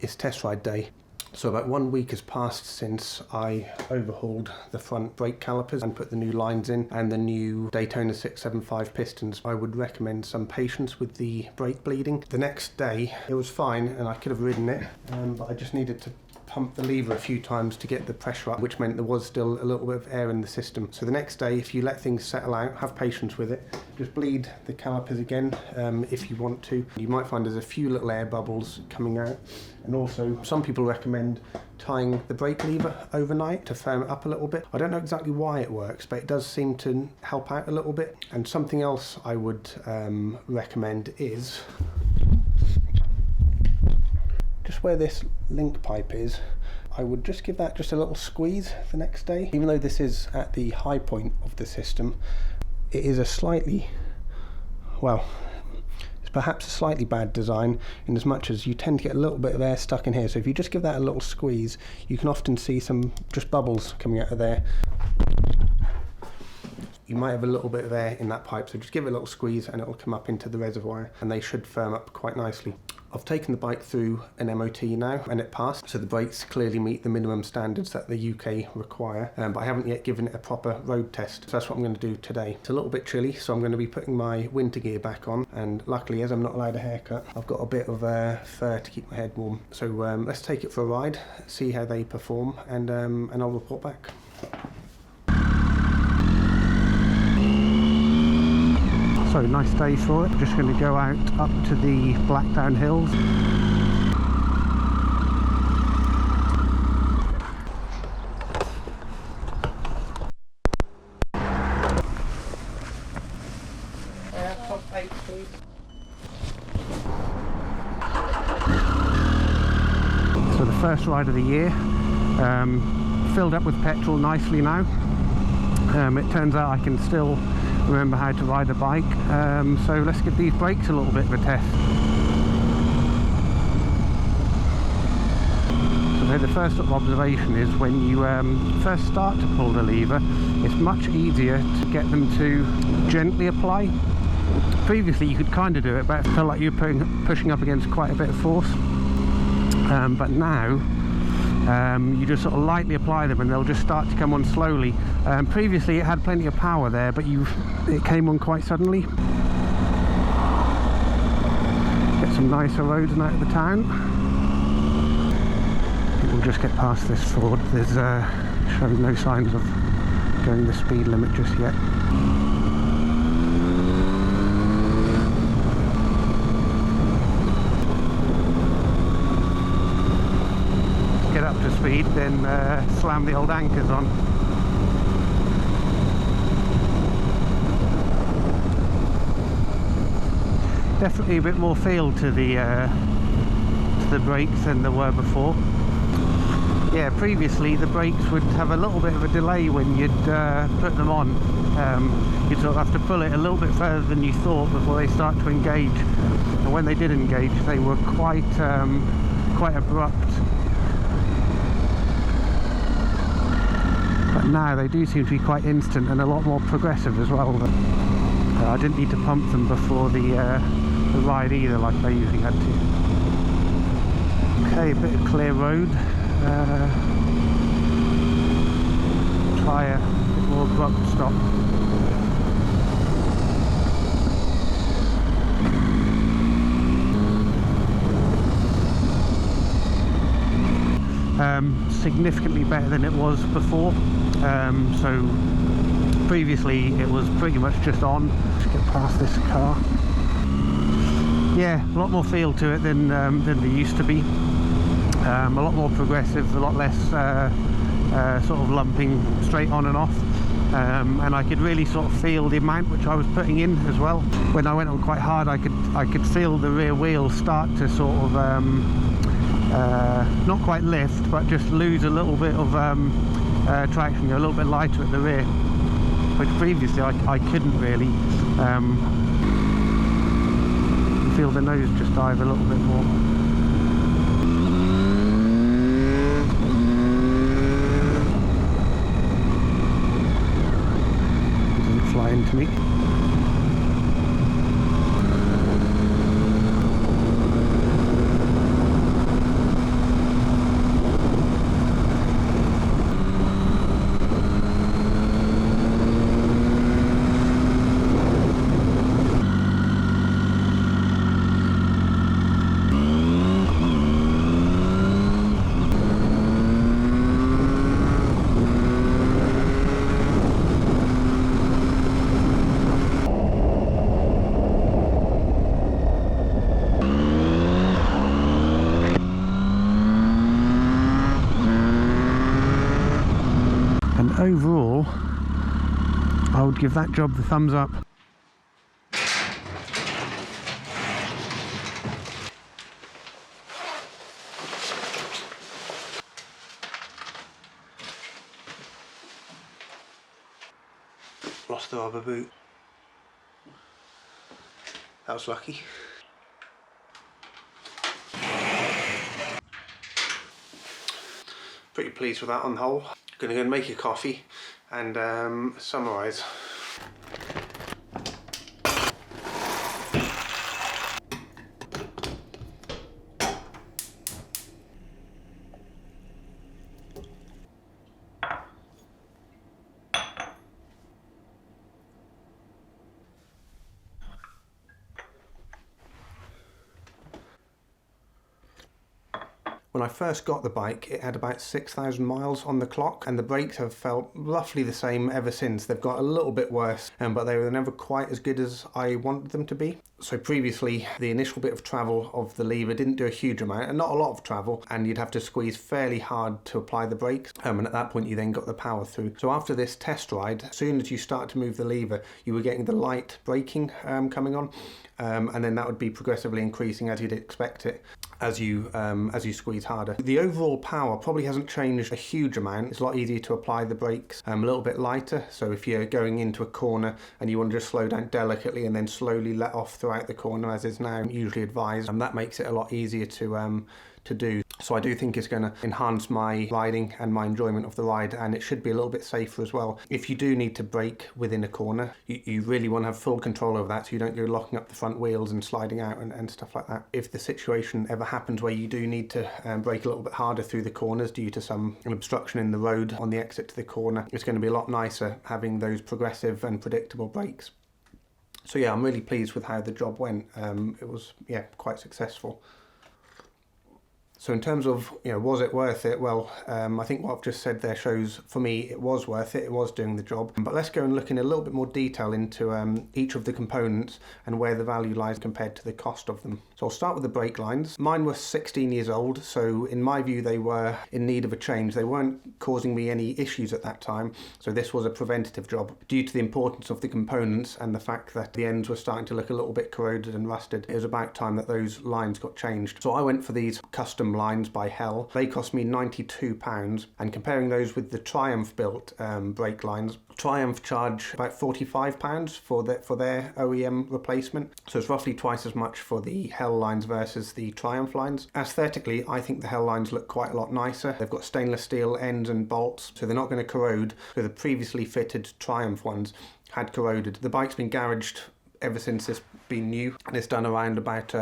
It's test ride day. So about 1 week has passed since I overhauled the front brake calipers and put the new lines in and the new Daytona 675 pistons. I would recommend some patience with the brake bleeding. The next day it was fine and I could have ridden it, but I just needed to pump the lever a few times to get the pressure up, which meant there was still a little bit of air in the system. So the next day, if you let things settle out, have patience with it, just bleed the calipers again if you want to. You might find there's a few little air bubbles coming out. And also, some people recommend tying the brake lever overnight to firm it up a little bit. I don't know exactly why it works, but it does seem to help out a little bit. And something else I would recommend is just where this link pipe is, I would just give that just a little squeeze the next day. Even though this is at the high point of the system, it is a slightly, well, it's perhaps a slightly bad design in as much as you tend to get a little bit of air stuck in here. So if you just give that a little squeeze, you can often see some just bubbles coming out of there. You might have a little bit of air in that pipe, so just give it a little squeeze and it will come up into the reservoir and they should firm up quite nicely. I've taken the bike through an MOT now and it passed, so the brakes clearly meet the minimum standards that the UK require, but I haven't yet given it a proper road test, so that's what I'm going to do today. It's a little bit chilly, so I'm going to be putting my winter gear back on, and luckily, as I'm not allowed a haircut, I've got a bit of fur to keep my head warm. So let's take it for a ride, see how they perform, and I'll report back. So nice day for it. Just going to go out up to the Blackdown Hills. So the first ride of the year, filled up with petrol nicely now. It turns out I can still remember how to ride a bike, so let's give these brakes a little bit of a test. So the first sort of observation is when you first start to pull the lever, it's much easier to get them to gently apply. Previously you could kind of do it, but it felt like you were pushing up against quite a bit of force, but now you just sort of lightly apply them and they'll just start to come on slowly. Previously it had plenty of power there, but it came on quite suddenly. Get some nicer roads and out of the town. We'll just get past this Ford. There's showing no signs of going the speed limit just yet. Get up to speed, then slam the old anchors on. Definitely a bit more feel to the brakes than there were before. Yeah, previously the brakes would have a little bit of a delay when you'd put them on. You'd sort of have to pull it a little bit further than you thought before they start to engage. And when they did engage, they were quite abrupt. But now they do seem to be quite instant and a lot more progressive as well. I didn't need to pump them before the ride either, like I usually had to. Okay, a bit of clear road. Try a bit more abrupt stop. Significantly better than it was before. So previously it was pretty much just on. Let's get past this car. Yeah, a lot more feel to it than there used to be. A lot more progressive, a lot less sort of lumping straight on and off. And I could really sort of feel the amount which I was putting in as well. When I went on quite hard, I could feel the rear wheel start to sort of not quite lift, but just lose a little bit of traction, a little bit lighter at the rear, which previously I couldn't really. Feel the nose just dive a little bit more. to me. And overall, I would give that job the thumbs up. Lost the rubber boot. That was lucky. Pretty pleased with that on the whole. Gonna go and make a coffee and summarise. When I first got the bike, it had about 6,000 miles on the clock, and the brakes have felt roughly the same ever since. They've got a little bit worse, but they were never quite as good as I wanted them to be. So previously, the initial bit of travel of the lever didn't do a huge amount, and not a lot of travel, and you'd have to squeeze fairly hard to apply the brakes, and at that point you then got the power through. So after this test ride, as soon as you start to move the lever, you were getting the light braking coming on, and then that would be progressively increasing as you'd expect it as you squeeze harder. The overall power probably hasn't changed a huge amount. It's a lot easier to apply the brakes, a little bit lighter. So if you're going into a corner and you want to just slow down delicately and then slowly let off throughout the corner, as is now usually advised, that makes it a lot easier to do. So I do think it's going to enhance my riding and my enjoyment of the ride, and it should be a little bit safer as well. If you do need to brake within a corner, you really want to have full control over that, so you don't go locking up the front wheels and sliding out and stuff like that. If the situation ever happens where you do need to brake a little bit harder through the corners due to some obstruction in the road on the exit to the corner, it's going to be a lot nicer having those progressive and predictable brakes. So yeah, I'm really pleased with how the job went. It was, yeah, quite successful. So in terms of, was it worth it? Well, I think what I've just said there shows, for me, it was worth it. It was doing the job. But let's go and look in a little bit more detail into each of the components and where the value lies compared to the cost of them. So I'll start with the brake lines. Mine were 16 years old, so in my view, they were in need of a change. They weren't causing me any issues at that time, so this was a preventative job. Due to the importance of the components and the fact that the ends were starting to look a little bit corroded and rusted, it was about time that those lines got changed. So I went for these custom lines by HEL. They cost me £92, and comparing those with the Triumph built brake lines, Triumph charge about £45 for their OEM replacement, so it's roughly twice as much for the HEL lines versus the Triumph lines. Aesthetically, I think the HEL lines look quite a lot nicer. They've got stainless steel ends and bolts, so they're not going to corrode, so the previously fitted Triumph ones had corroded. The bike's been garaged ever since it's been new, and it's done around about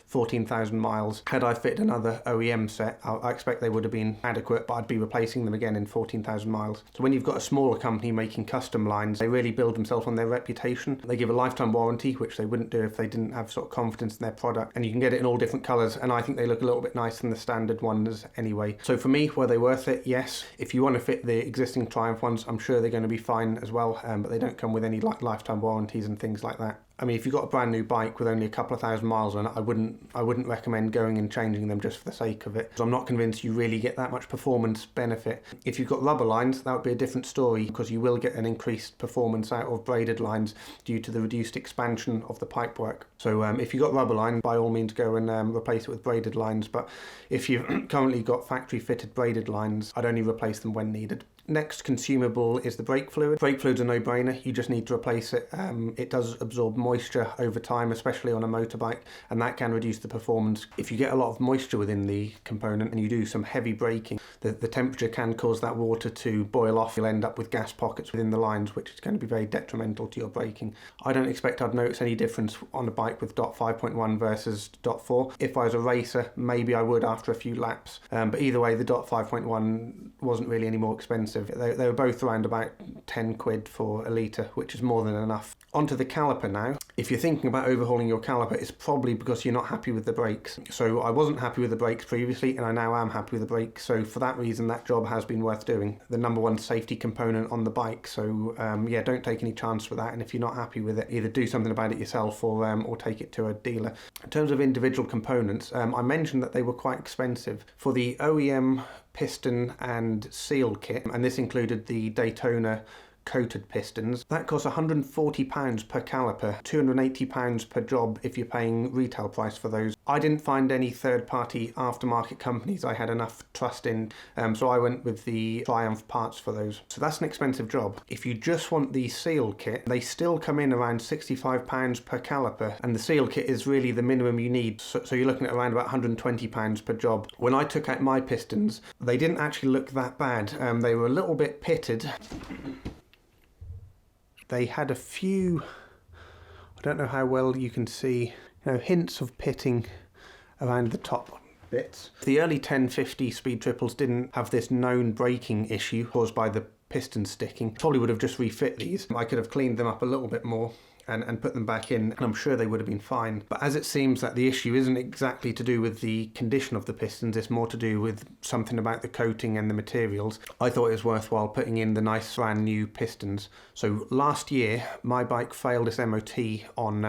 14,000 miles. Had I fit another OEM set, I expect they would have been adequate, but I'd be replacing them again in 14,000 miles. So when you've got a smaller company making custom lines, they really build themselves on their reputation. They give a lifetime warranty, which they wouldn't do if they didn't have sort of confidence in their product, and you can get it in all different colours, and I think they look a little bit nicer than the standard ones anyway. So for me, were they worth it? Yes. If you want to fit the existing Triumph ones, I'm sure they're going to be fine as well, but they don't come with any lifetime warranties and things like that. I mean, if you've got a brand new bike with only a couple of thousand miles on it, I wouldn't recommend going and changing them just for the sake of it. So I'm not convinced you really get that much performance benefit. If you've got rubber lines, that would be a different story, because you will get an increased performance out of braided lines due to the reduced expansion of the pipework. So if you've got rubber lines, by all means go and replace it with braided lines. But if you've currently got factory fitted braided lines, I'd only replace them when needed. Next consumable is the brake fluid. Brake fluid's a no-brainer. You just need to replace it. It does absorb moisture over time, especially on a motorbike, and that can reduce the performance. If you get a lot of moisture within the component and you do some heavy braking, the temperature can cause that water to boil off. You'll end up with gas pockets within the lines, which is going to be very detrimental to your braking. I don't expect I'd notice any difference on a bike with DOT 5.1 versus DOT 4. If I was a racer, maybe I would after a few laps, but either way, the DOT 5.1 wasn't really any more expensive. They were both around about 10 quid for a litre, which is more than enough. Onto the caliper now. If you're thinking about overhauling your caliper, it's probably because you're not happy with the brakes. So I wasn't happy with the brakes previously, and I now am happy with the brakes. So for that reason, that job has been worth doing. The number one safety component on the bike. So yeah, don't take any chance with that. And if you're not happy with it, either do something about it yourself or take it to a dealer. In terms of individual components, I mentioned that they were quite expensive. For the OEM piston and seal kit, and this included the Daytona coated pistons, that costs £140 per caliper, £280 per job if you're paying retail price for those. I didn't find any third-party aftermarket companies I had enough trust in, so I went with the Triumph parts for those. So that's an expensive job. If you just want the seal kit, they still come in around £65 per caliper, and the seal kit is really the minimum you need, so you're looking at around about £120 per job. When I took out my pistons, they didn't actually look that bad. They were a little bit pitted. They had a few, I don't know how well you can see, hints of pitting around the top bits. The early 1050 speed triples didn't have this known braking issue caused by the piston sticking. Probably would have just refit these. I could have cleaned them up a little bit more and put them back in, and I'm sure they would have been fine. But as it seems that the issue isn't exactly to do with the condition of the pistons, it's more to do with something about the coating and the materials, I thought it was worthwhile putting in the nice brand new pistons. So last year my bike failed its MOT on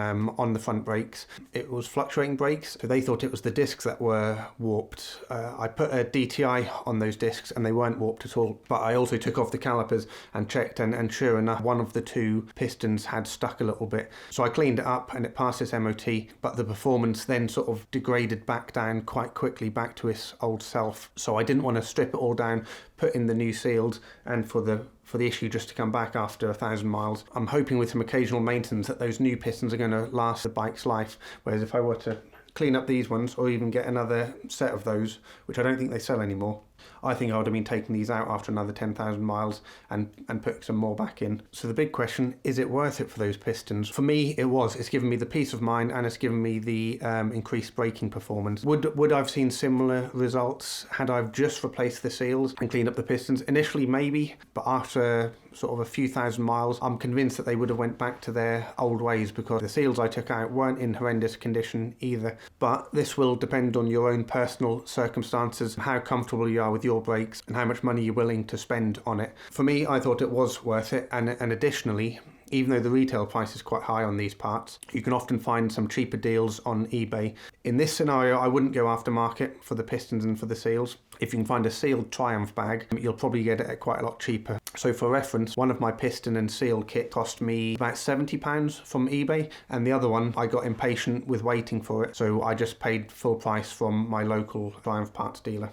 the front brakes. It was fluctuating brakes, so they thought it was the discs that were warped. I put a DTI on those discs and they weren't warped at all, but I also took off the calipers and checked, and sure enough, one of the two pistons had stuck a little bit. So I cleaned it up and it passed its MOT, but the performance then sort of degraded back down quite quickly back to its old self. So I didn't want to strip it all down, put in the new seals, and for the issue just to come back after 1,000 miles. I'm hoping with some occasional maintenance that those new pistons are going to last the bike's life, whereas if I were to clean up these ones or even get another set of those, which I don't think they sell anymore, I think I would have been taking these out after another 10,000 miles and putting some more back in. So the big question, is it worth it for those pistons? For me, it was. It's given me the peace of mind and it's given me the increased braking performance. Would I've seen similar results had I just replaced the seals and cleaned up the pistons? Initially, maybe, but after sort of a few thousand miles, I'm convinced that they would have went back to their old ways, because the seals I took out weren't in horrendous condition either. But this will depend on your own personal circumstances, how comfortable you are with your brakes and how much money you're willing to spend on it. For me, I thought it was worth it, and additionally, even though the retail price is quite high on these parts, you can often find some cheaper deals on eBay. In this scenario, I wouldn't go aftermarket for the pistons and for the seals. If you can find a sealed Triumph bag, you'll probably get it at quite a lot cheaper. So for reference, one of my piston and seal kit cost me about £70 from eBay, and the other one, I got impatient with waiting for it, so I just paid full price from my local Triumph parts dealer.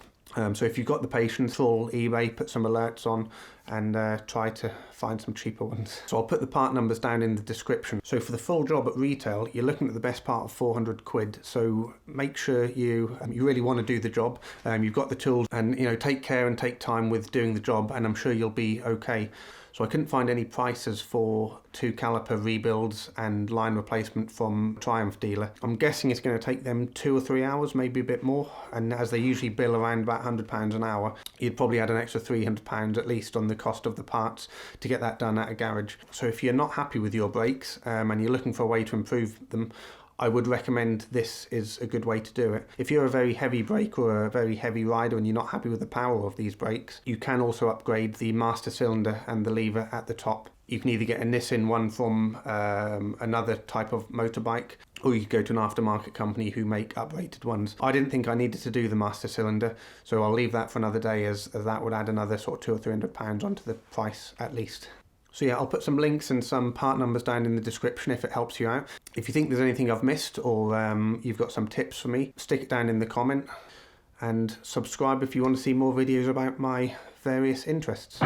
So if you've got the patience, call eBay, put some alerts on, and try to find some cheaper ones. So I'll put the part numbers down in the description. So for the full job at retail, you're looking at the best part of 400 quid. So make sure you really want to do the job. You've got the tools, and take care and take time with doing the job, and I'm sure you'll be okay. So I couldn't find any prices for 2 caliper rebuilds and line replacement from Triumph dealer. I'm guessing it's going to take them 2 or 3 hours, maybe a bit more, and as they usually bill around about £100 an hour, you'd probably add an extra £300 at least on the cost of the parts to get that done at a garage. So if you're not happy with your brakes and you're looking for a way to improve them, I would recommend this is a good way to do it. If you're a very heavy braker or a very heavy rider and you're not happy with the power of these brakes, you can also upgrade the master cylinder and the lever at the top. You can either get a NISSIN one from another type of motorbike, or you can go to an aftermarket company who make uprated ones. I didn't think I needed to do the master cylinder, so I'll leave that for another day, as that would add another sort of £200 or £300 onto the price at least. So yeah, I'll put some links and some part numbers down in the description if it helps you out. If you think there's anything I've missed, or you've got some tips for me, stick it down in the comment, and subscribe if you want to see more videos about my various interests.